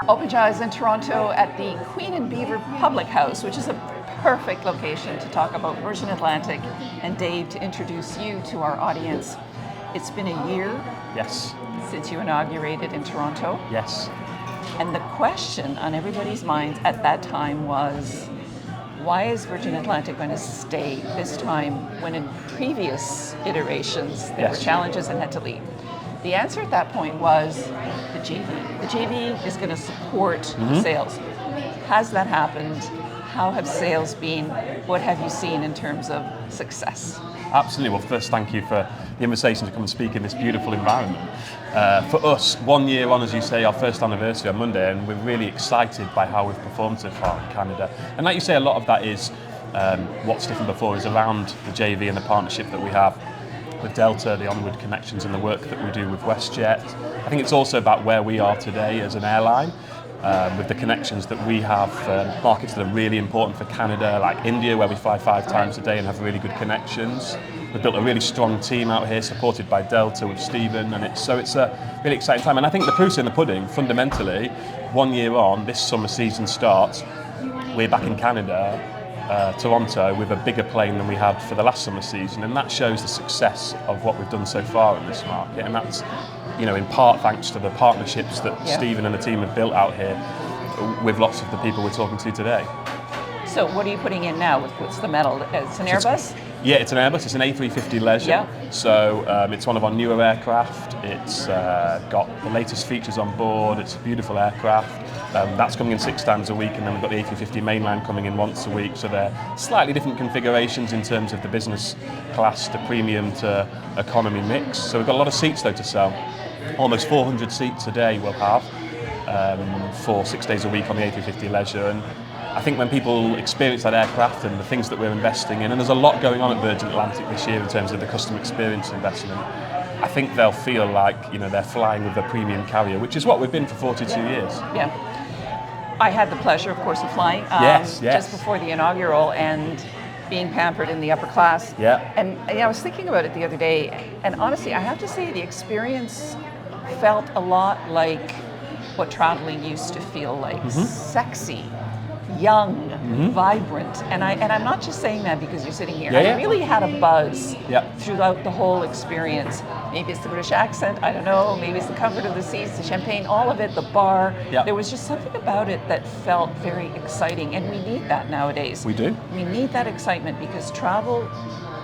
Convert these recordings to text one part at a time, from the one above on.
Openjaw is in Toronto at the Queen and Beaver Public House, which is a perfect location to talk about Virgin Atlantic, and Dave, to introduce you to our audience. It's been a year Yes. since you inaugurated in Toronto, Yes. and the question on everybody's minds at that time was, why is Virgin Atlantic going to stay this time when in previous iterations there were Yes. challenges and had to leave? The answer at that point was the JV. The JV is going to support sales. Has that happened? How have sales been? What have you seen in terms of success? Absolutely. Well, first, thank you for the invitation to come and speak in this beautiful environment. For us, 1 year on, as you say, our first anniversary on Monday, and we're really excited by how we've performed so far in Canada. And like you say, a lot of that is what's different before is around the JV and the partnership that we have with Delta, the onward connections and the work that we do with WestJet. I think it's also about where we are today as an airline, with the connections that we have, markets that are really important for Canada, like India, where we fly 5 times a day and have really good connections. We've built a really strong team out here, supported by Delta with Stephen, and it's a really exciting time. And I think the proof's in the pudding, fundamentally. 1 year on, this summer season starts, we're back in Canada, Toronto, with a bigger plane than we had for the last summer season, and that shows the success of what we've done so far in this market. And that's, in part thanks to the partnerships that Stephen and the team have built out here with lots of the people we're talking to today. So what are you putting in now? What's the metal? It's an Airbus? Yeah, it's an Airbus. It's an A350 Leisure. Yeah. So it's one of our newer aircraft. It's got the latest features on board. It's a beautiful aircraft. That's coming in 6 times a week, and then we've got the A350 mainline coming in once a week. So they're slightly different configurations in terms of the business class to premium to economy mix. So we've got a lot of seats though to sell. Almost 400 seats a day we'll have for 6 days a week on the A350 Leisure. And I think when people experience that aircraft and the things that we're investing in, and there's a lot going on at Virgin Atlantic this year in terms of the customer experience investment, I think they'll feel like they're flying with a premium carrier, which is what we've been for 42 years. Yeah. I had the pleasure, of course, of flying just before the inaugural and being pampered in the upper class. Yeah. And I was thinking about it the other day, and honestly, I have to say the experience felt a lot like what traveling used to feel like. Sexy, young, vibrant. And I'm not just saying that because you're sitting here. I really had a buzz throughout the whole experience. Maybe it's the British accent, I don't know. Maybe it's the comfort of the seats, the champagne, all of it, the bar. There was just something about it that felt very exciting, and we need that nowadays. We do. We need that excitement because travel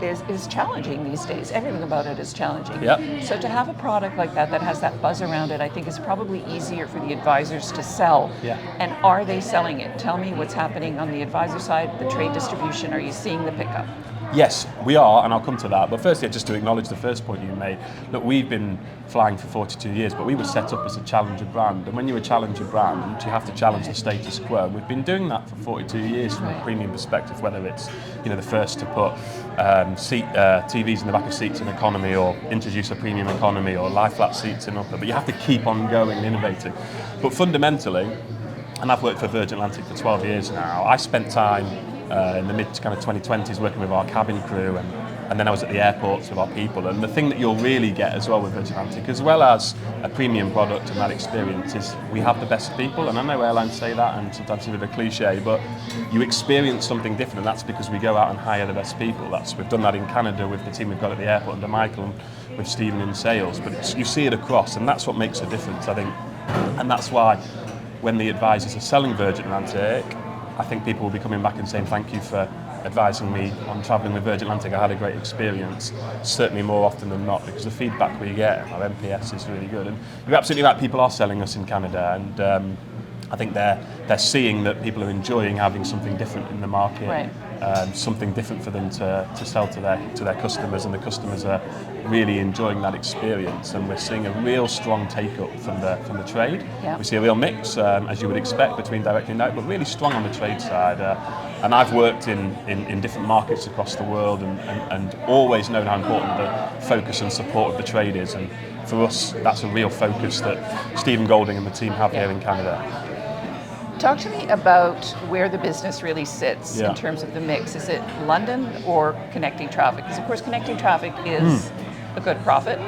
is challenging these days. Everything about it is challenging. So to have a product like that has that buzz around it, I think is probably easier for the advisors to sell. And are they selling it? Tell me what's happening on the advisor side, the trade distribution. Are you seeing the pickup? Yes, we are, and I'll come to that. But firstly, just to acknowledge the first point you made. Look, we've been flying for 42 years, but we were set up as a challenger brand. And when you're a challenger brand, you have to challenge the status quo. We've been doing that for 42 years from a premium perspective, whether it's the first to put TVs in the back of seats in economy, or introduce a premium economy, or lie flat seats in upper. But you have to keep on going and innovating. But fundamentally, and I've worked for Virgin Atlantic for 12 years now, I spent time in the mid kind of 2020s working with our cabin crew, and then I was at the airports with our people. And the thing that you'll really get as well with Virgin Atlantic, as well as a premium product and that experience, is we have the best people. And I know airlines say that, and sometimes it's a bit of a cliche, but you experience something different, and that's because we go out and hire the best people. We've done that in Canada with the team we've got at the airport under Michael, and with Stephen in sales. But you see it across, and that's what makes a difference, I think. And that's why when the advisors are selling Virgin Atlantic, I think people will be coming back and saying thank you for advising me on travelling with Virgin Atlantic. I had a great experience, certainly more often than not, because the feedback we get, our NPS, is really good. And you're absolutely right, people are selling us in Canada, and I think they're seeing that people are enjoying having something different in the market, something different for them to sell to their customers, and the customers are really enjoying that experience. And we're seeing a real strong take-up from the trade. We see a real mix, as you would expect, between direct and indirect, but really strong on the trade side. And I've worked in different markets across the world, and always known how important the focus and support of the trade is. And for us, that's a real focus that Stephen Golding and the team have here in Canada. Talk to me about where the business really sits in terms of the mix. Is it London or connecting traffic? Because of course connecting traffic is a good profit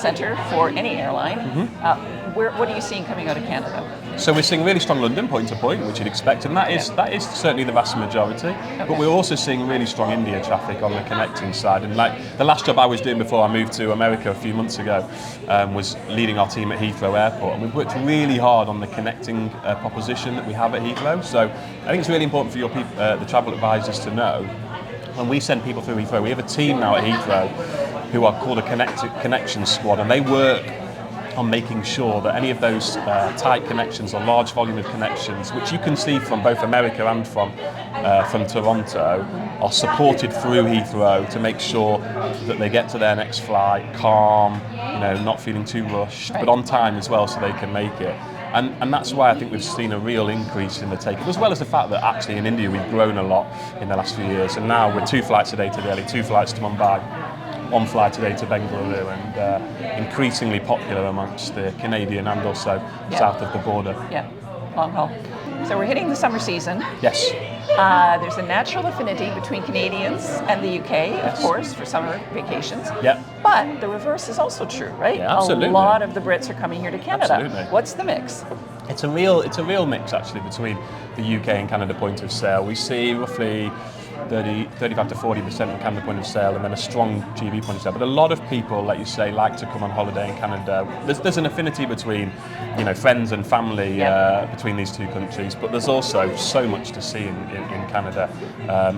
center for any airline. what are you seeing coming out of Canada? So we're seeing really strong London point to point, which you'd expect, and that is certainly the vast majority. Okay. But we're also seeing really strong India traffic on the connecting side. And like the last job I was doing before I moved to America a few months ago was leading our team at Heathrow Airport, and we've worked really hard on the connecting proposition that we have at Heathrow. So I think it's really important for your the travel advisors to know. When we send people through Heathrow, we have a team now at Heathrow who are called a connection squad, and they work on making sure that any of those tight connections or large volume of connections, which you can see from both America and from Toronto, are supported through Heathrow to make sure that they get to their next flight calm, not feeling too rushed, but on time as well, so they can make it. And that's why I think we've seen a real increase in the take-up, as well as the fact that actually in India we've grown a lot in the last few years, and now we're 2 flights a day to Delhi, 2 flights to Mumbai, 1 flight today to Bengaluru, and increasingly popular amongst the Canadian and also south of the border. Yeah, long haul. So we're hitting the summer season. Yes. There's a natural affinity between Canadians and the UK, of course, for summer vacations. Yeah. But the reverse is also true, right? Yeah, absolutely. A lot of the Brits are coming here to Canada. Absolutely. What's the mix? It's a real mix actually between the UK and Canada point of sale. We see roughly 35 to 40% of Canada point of sale, and then a strong GB point of sale. But a lot of people, like you say, like to come on holiday in Canada. There's an affinity between, friends and family between these two countries. But there's also so much to see in Canada,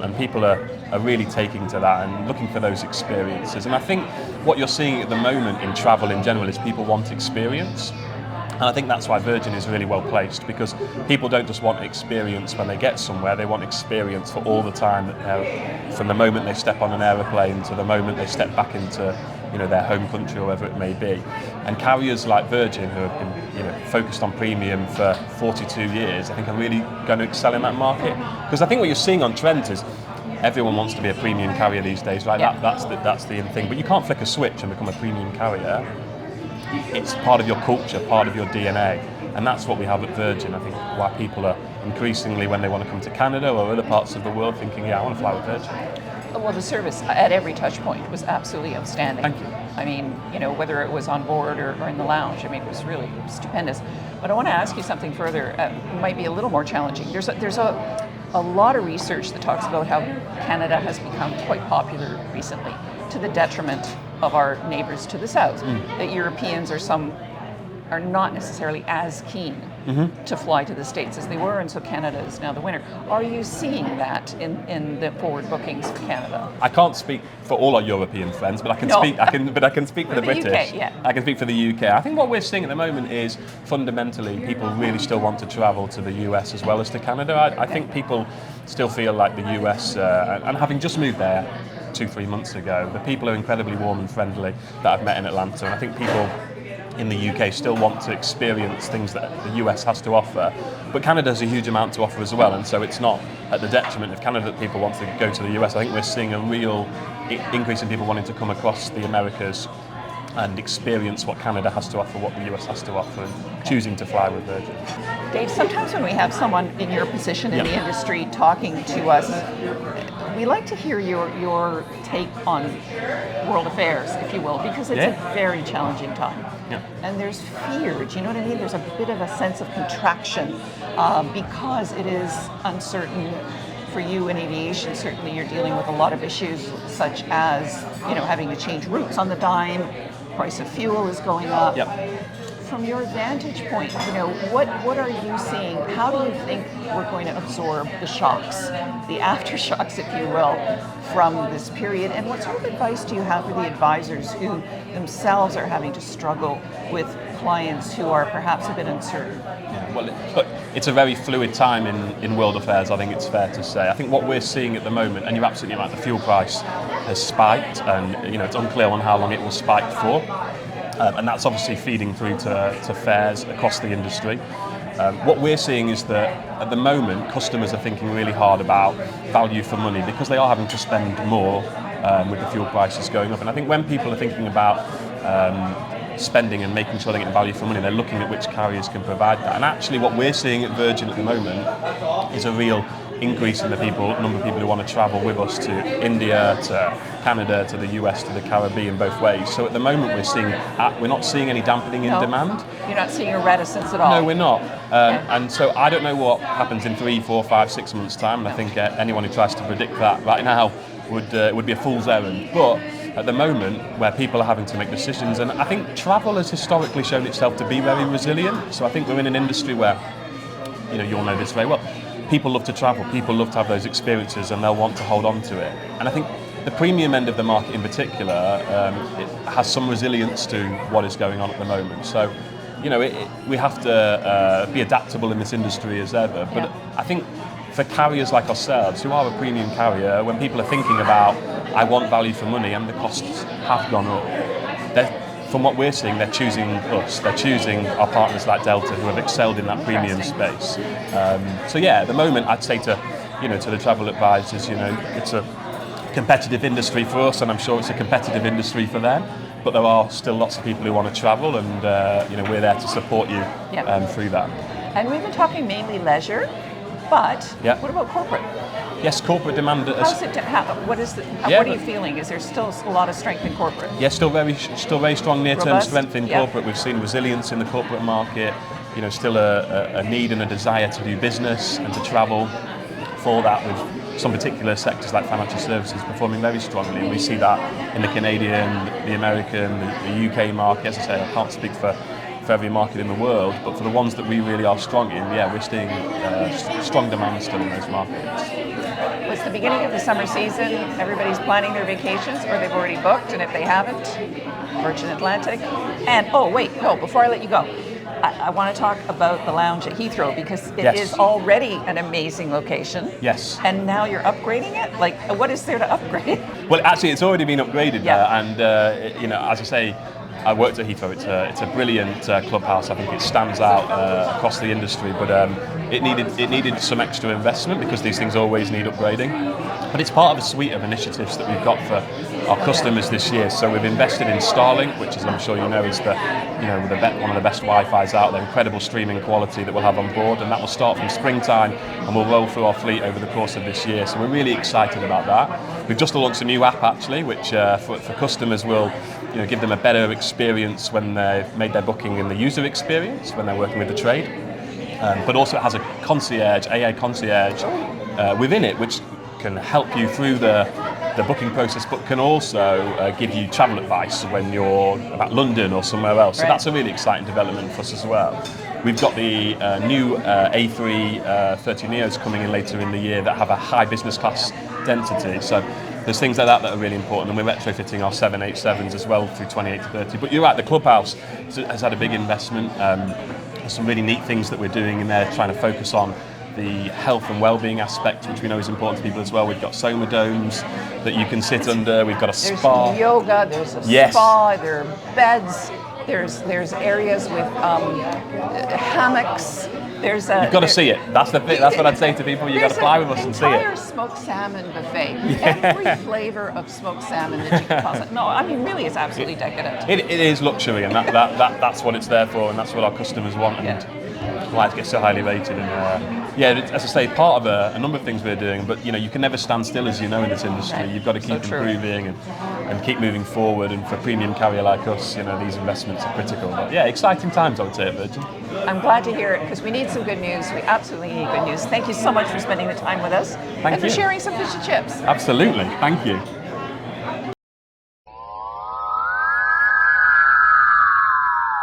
and people are really taking to that and looking for those experiences. And I think what you're seeing at the moment in travel in general is people want experience. And I think that's why Virgin is really well placed, because people don't just want experience when they get somewhere, they want experience for all the time, from the moment they step on an aeroplane to the moment they step back into their home country or wherever it may be. And carriers like Virgin, who have been focused on premium for 42 years, I think are really going to excel in that market. Because I think what you're seeing on trends is everyone wants to be a premium carrier these days, right? Yeah. That's the thing. But you can't flick a switch and become a premium carrier. It's part of your culture, part of your DNA, and that's what we have at Virgin. I think why people are increasingly, when they want to come to Canada or other parts of the world, thinking, I want to fly with Virgin. Well, the service at every touch point was absolutely outstanding. Thank you. I mean, whether it was on board or in the lounge, it was really stupendous. But I want to ask you something further. It might be a little more challenging. There's a lot of research that talks about how Canada has become quite popular recently, to the detriment of our neighbors to the south. That Europeans are not necessarily as keen to fly to the States as they were, and so Canada is now the winner. Are you seeing that in the forward bookings for Canada? I can't speak for all our European friends, but I can speak for the British. UK, yeah. I can speak for the UK. I think what we're seeing at the moment is fundamentally people really still want to travel to the US as well as to Canada. I think people still feel like the US, and having just moved there 2-3 months ago, the people are incredibly warm and friendly that I've met in Atlanta, and I think people in the UK still want to experience things that the US has to offer, but Canada has a huge amount to offer as well, and so it's not at the detriment of Canada that people want to go to the US. I think we're seeing a real increase in people wanting to come across the Americas and experience what Canada has to offer, what the US has to offer, and choosing to fly with Virgin. Dave, sometimes when we have someone in your position in the industry talking to us, we like to hear your take on world affairs, if you will, because it's a very challenging time. Yeah. And there's fear, do you know what I mean? There's a bit of a sense of contraction because it is uncertain. For you in aviation, certainly you're dealing with a lot of issues such as, having to change routes on the dime, price of fuel is going up. Yep. From your vantage point, what are you seeing? How do you think we're going to absorb the shocks, the aftershocks, if you will, from this period? And what sort of advice do you have for the advisors who themselves are having to struggle with clients who are perhaps a bit uncertain? Yeah, well, look, it's a very fluid time in world affairs, I think it's fair to say. I think what we're seeing at the moment, and you're absolutely right, the fuel price has spiked, and it's unclear on how long it will spike for. And that's obviously feeding through to fares across the industry. What we're seeing is that at the moment, customers are thinking really hard about value for money because they are having to spend more with the fuel prices going up. And I think when people are thinking about spending and making sure they get value for money, they're looking at which carriers can provide that. And actually what we're seeing at Virgin at the moment is a real increase in the number of people who want to travel with us to India, to Canada, to the US, to the Caribbean, both ways. So at the moment we're not seeing any dampening in demand. You're not seeing a reticence at all? No, we're not. And so I don't know what happens in 3, 4, 5, 6 months' time, and I think anyone who tries to predict that right now would be a fool's errand. But at the moment, where people are having to make decisions, and I think travel has historically shown itself to be very resilient. So I think we're in an industry where, you'll know this very well, people love to travel, people love to have those experiences, and they'll want to hold on to it. And I think the premium end of the market in particular, it has some resilience to what is going on at the moment. So, we have to be adaptable in this industry as ever. But I think for carriers like ourselves, who are a premium carrier, when people are thinking about, I want value for money, and the costs have gone up, from what we're seeing, they're choosing us. They're choosing our partners like Delta, who have excelled in that premium space. So yeah, at the moment, I'd say to the travel advisors, it's a competitive industry for us, and I'm sure it's a competitive industry for them. But there are still lots of people who want to travel, and we're there to support you through that. And we've been talking mainly leisure, but what about corporate? Yes, corporate demand. What are you feeling? Is there still a lot of strength in corporate? Yeah, still very strong near-term strength in corporate. We've seen resilience in the corporate market. Still a need and a desire to do business and to travel. For that, with some particular sectors like financial services performing very strongly, and we see that in the Canadian, the American, the UK market. As I say, I can't speak for every market in the world, but for the ones that we really are strong in, we're seeing strong demand still in those markets. Well, it's the beginning of the summer season. Everybody's planning their vacations, or they've already booked, and if they haven't, Virgin Atlantic. And before I let you go, I want to talk about the lounge at Heathrow, because it is already an amazing location. Yes. And now you're upgrading it? Like, what is there to upgrade? Well, actually, it's already been upgraded, and as I say, I worked at Heathrow. It's a brilliant clubhouse. I think it stands out across the industry, but it needed some extra investment, because these things always need upgrading. But it's part of a suite of initiatives that we've got for our customers this year. So we've invested in Starlink, which, as I'm sure you know, is one of the best Wi-Fi's out there. Incredible streaming quality that we'll have on board, and that will start from springtime, and we'll roll through our fleet over the course of this year. So we're really excited about that. We've just launched a new app, actually, which for customers will give them a better experience when they've made their booking in the user experience, when they're working with the trade. But also it has a concierge, AI concierge within it, which can help you through the booking process, but can also give you travel advice when you're about London or somewhere else. So that's a really exciting development for us as well. We've got the new A350 Neos coming in later in the year that have a high business class density. So there's things like that are really important, and we're retrofitting our 787s as well through 28 to 30. But you're right, the clubhouse has had a big investment. There's some really neat things that we're doing in there, trying to focus on the health and well-being aspect, which we know is important to people as well. We've got soma domes that you can sit under. We've got a spa. There's yoga. There's a spa. There are beds. There's areas with hammocks. You've got to see it. That's what I'd say to people. You've got to fly with us and see it. Entire smoked salmon buffet. Every flavor of smoked salmon that you can possibly. No, I mean, really, it's absolutely decadent. It is luxury, and that's what it's there for, and that's what our customers want, and why it gets so highly rated. And as I say, part of a number of things we're doing, but you can never stand still, as you know, in this industry. You've got to keep improving and keep moving forward. And for a premium carrier like us, these investments are critical. But exciting times, I would say, at Virgin. I'm glad to hear it, because we need some good news. We absolutely need good news. Thank you so much for spending the time with us. Thank you. For sharing some fish and chips. Absolutely. Thank you.